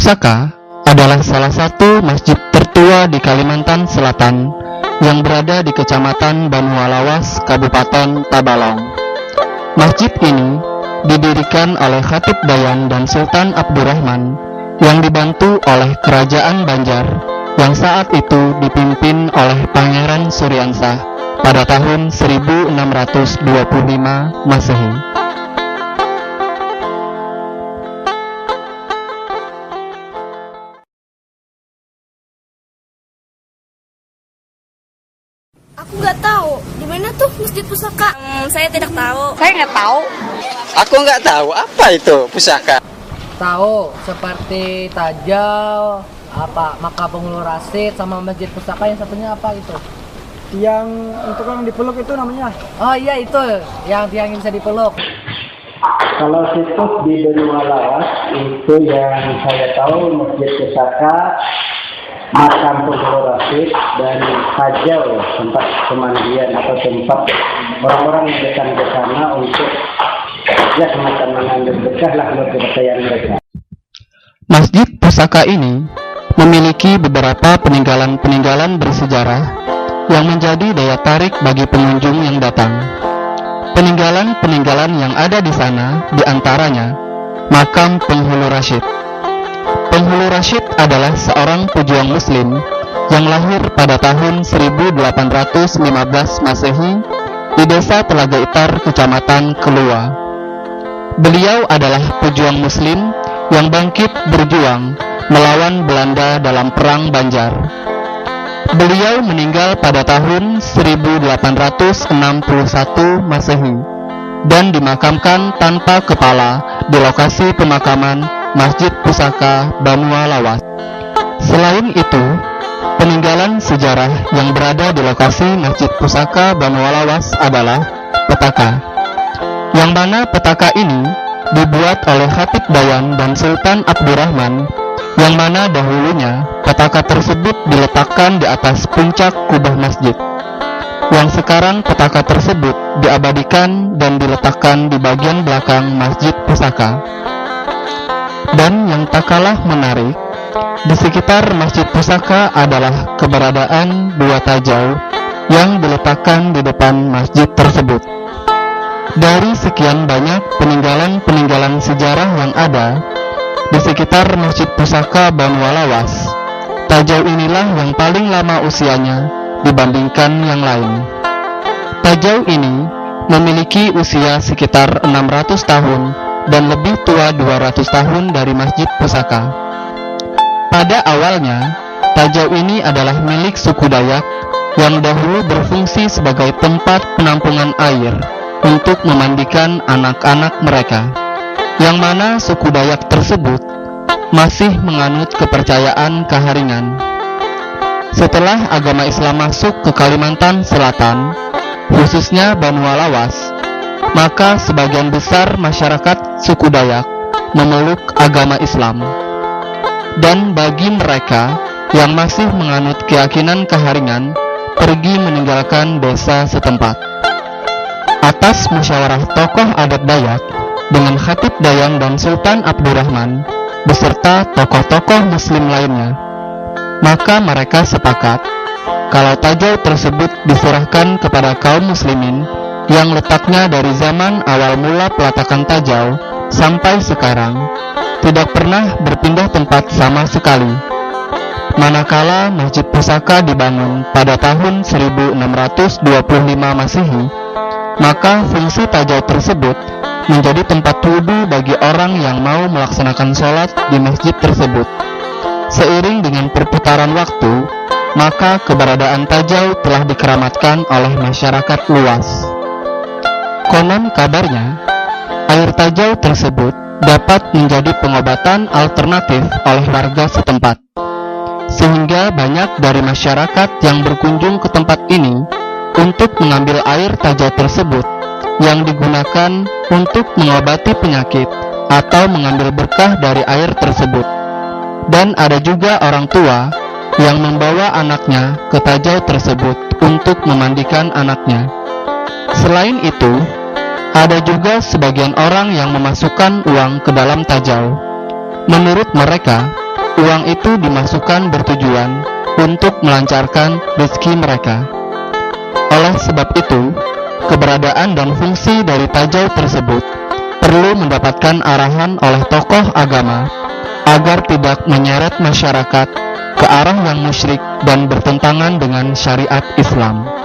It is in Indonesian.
Pusaka adalah salah satu masjid tertua di Kalimantan Selatan yang berada di Kecamatan Banualawas, Kabupaten Tabalong. Masjid ini didirikan oleh Khatib Dayan dan Sultan Abdurrahman yang dibantu oleh Kerajaan Banjar yang saat itu dipimpin oleh Pangeran Suryansah pada tahun 1625 Masehi. Aku nggak tahu di mana tuh Masjid Pusaka. Saya tidak tahu. Saya nggak tahu. Aku nggak tahu apa itu pusaka. Tahu seperti Tajal, apa Maka Penghulu Rasid sama Masjid Pusaka, yang satunya apa gitu? Yang untuk yang dipeluk itu namanya? Oh iya, itu yang tiang bisa dipeluk. Kalau situs di Banualawas itu yang saya tahu Masjid Pusaka, Makam Penghulu Rasid, dan Tajal, tempat pemandian atau tempat orang-orang yang datang ke sana untuk ya semacam mengambil berkah lah buat kepercayaan mereka. Masjid Pusaka ini memiliki beberapa peninggalan-peninggalan bersejarah yang menjadi daya tarik bagi pengunjung yang datang. Peninggalan-peninggalan yang ada di sana diantaranya Makam Penghulu Rasid. Penghulu Rasid adalah seorang pejuang Muslim yang lahir pada tahun 1815 Masehi di Desa Telaga Itar, Kecamatan Kelua. Beliau adalah pejuang Muslim yang bangkit berjuang melawan Belanda dalam Perang Banjar. Beliau meninggal pada tahun 1861 Masehi dan dimakamkan tanpa kepala di lokasi pemakaman Masjid Pusaka Banualawas. Selain itu, peninggalan sejarah yang berada di lokasi Masjid Pusaka Banualawas adalah petaka, yang mana petaka ini dibuat oleh Khatib Dayan dan Sultan Abdurrahman, yang mana dahulunya petaka tersebut diletakkan di atas puncak kubah masjid, yang sekarang petaka tersebut diabadikan dan diletakkan di bagian belakang Masjid Pusaka. Dan yang tak kalah menarik, di sekitar Masjid Pusaka adalah keberadaan dua tajau yang diletakkan di depan masjid tersebut. Dari sekian banyak peninggalan-peninggalan sejarah yang ada di sekitar Masjid Pusaka Banualawas, tajau inilah yang paling lama usianya dibandingkan yang lain. Tajau ini memiliki usia sekitar 600 tahun dan lebih tua 200 tahun dari Masjid Pusaka. Pada awalnya, tajau ini adalah milik suku Dayak yang dahulu berfungsi sebagai tempat penampungan air untuk memandikan anak-anak mereka, yang mana suku Dayak tersebut masih menganut kepercayaan Kaharingan. Setelah agama Islam masuk ke Kalimantan Selatan, khususnya Banualawas, maka sebagian besar masyarakat suku Dayak memeluk agama Islam. Dan bagi mereka yang masih menganut keyakinan Kaharingan, pergi meninggalkan desa setempat. Atas musyawarah tokoh adat Dayak dengan Khatib Dayan dan Sultan Abdurrahman beserta tokoh-tokoh Muslim lainnya, maka mereka sepakat kalau tajau tersebut diserahkan kepada kaum muslimin yang letaknya dari zaman awal mula peletakan tajau sampai sekarang tidak pernah berpindah tempat sama sekali. Manakala Masjid Pusaka dibangun pada tahun 1625 Masehi, maka fungsi tajau tersebut menjadi tempat wudhu bagi orang yang mau melaksanakan sholat di masjid tersebut. Seiring dengan perputaran waktu, maka keberadaan tajau telah dikeramatkan oleh masyarakat luas. Konon kabarnya, air tajau tersebut dapat menjadi pengobatan alternatif oleh warga setempat, sehingga banyak dari masyarakat yang berkunjung ke tempat ini untuk mengambil air tajau tersebut yang digunakan untuk mengobati penyakit atau mengambil berkah dari air tersebut. Dan ada juga orang tua yang membawa anaknya ke tajau tersebut untuk memandikan anaknya. Selain itu, ada juga sebagian orang yang memasukkan uang ke dalam tajau. Menurut mereka, Uang itu dimasukkan bertujuan untuk melancarkan rezeki mereka. Oleh sebab itu, keberadaan dan fungsi dari tajau tersebut perlu mendapatkan arahan oleh tokoh agama agar tidak menyeret masyarakat ke arah yang musyrik dan bertentangan dengan syariat Islam.